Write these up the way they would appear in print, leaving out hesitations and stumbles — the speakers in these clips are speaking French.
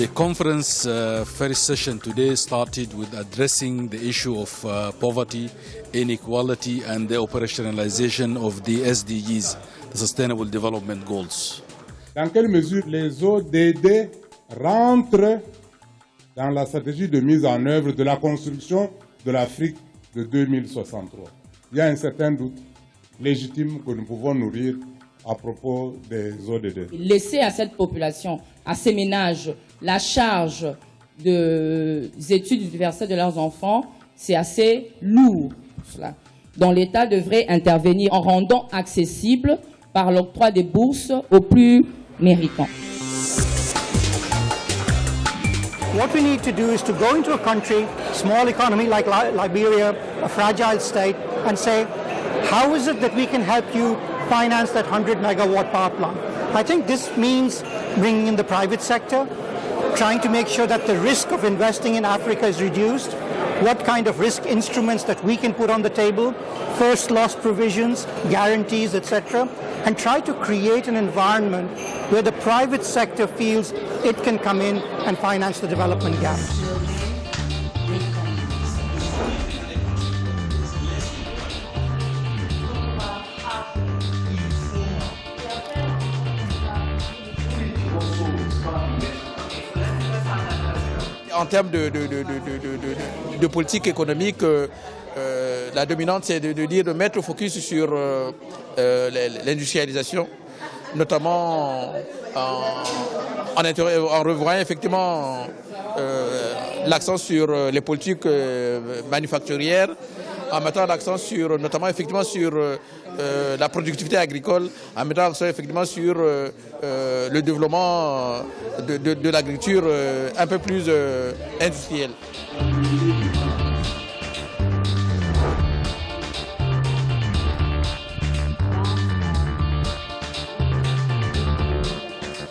The conference first session today started with addressing the issue of poverty, inequality and the operationalization of the SDGs, the Sustainable Development Goals. Dans quelle mesure les ODD rentrent dans la stratégie de mise en œuvre de la construction de l'Afrique de 2063? Il y a un certain doute légitime que nous pouvons nourrir à propos des ODD. Laisser à cette population, à ces ménages, la charge des études universelles de leurs enfants, c'est assez lourd. Cela. Donc l'État devrait intervenir en rendant accessible par l'octroi des bourses aux plus méritants. What we need to do is to go into a country, small economy like Liberia, a fragile state, and say, how is it that we can help you finance that 100 megawatt power plant? I think this means bringing in the private sector, trying to make sure that the risk of investing in Africa is reduced, what kind of risk instruments that we can put on the table, first loss provisions, guarantees, etc., and try to create an environment where the private sector feels it can come in and finance the development gap. En termes de politique économique, la dominante, c'est de mettre le focus sur l'industrialisation, notamment en revoyant effectivement l'accent sur les politiques manufacturières, en mettant l'accent sur, notamment effectivement sur la productivité agricole, en mettant l'accent effectivement sur le développement de l'agriculture un peu plus industrielle.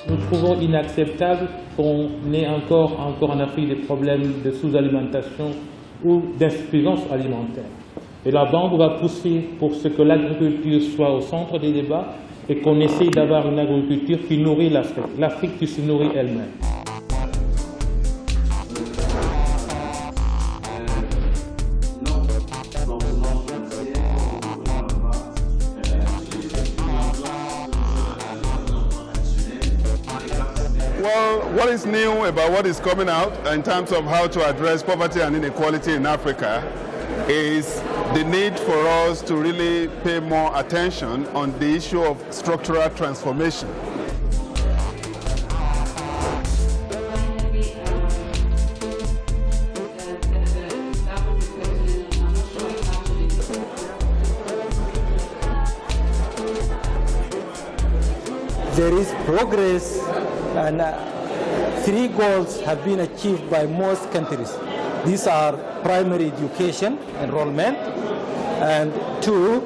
Nous trouvons inacceptable qu'on ait encore en Afrique des problèmes de sous-alimentation ou d'insuffisance alimentaire. Et la Banque va pousser pour ce que l'agriculture soit au centre des débats et qu'on essaye d'avoir une agriculture qui nourrit l'Afrique, l'Afrique qui se nourrit elle-même. Well, what is new about what is coming out in terms of how to address poverty and inequality in Africa is the need for us to really pay more attention on the issue of structural transformation. There is progress and 3 goals have been achieved by most countries. These are primary education, enrollment, and 2,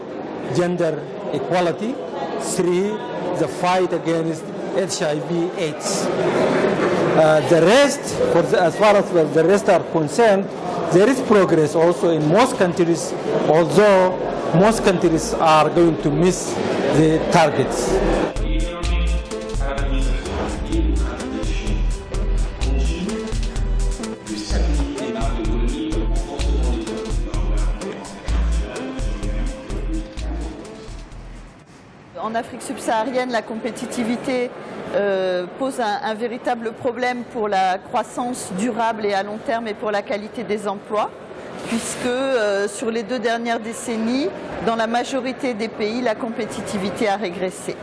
gender equality, 3, the fight against HIV/AIDS. The rest, as far as the rest are concerned, there is progress also in most countries, although most countries are going to miss the targets. En Afrique subsaharienne, la compétitivité pose un véritable problème pour la croissance durable et à long terme et pour la qualité des emplois, puisque sur les 2 dernières décennies, dans la majorité des pays, la compétitivité a régressé.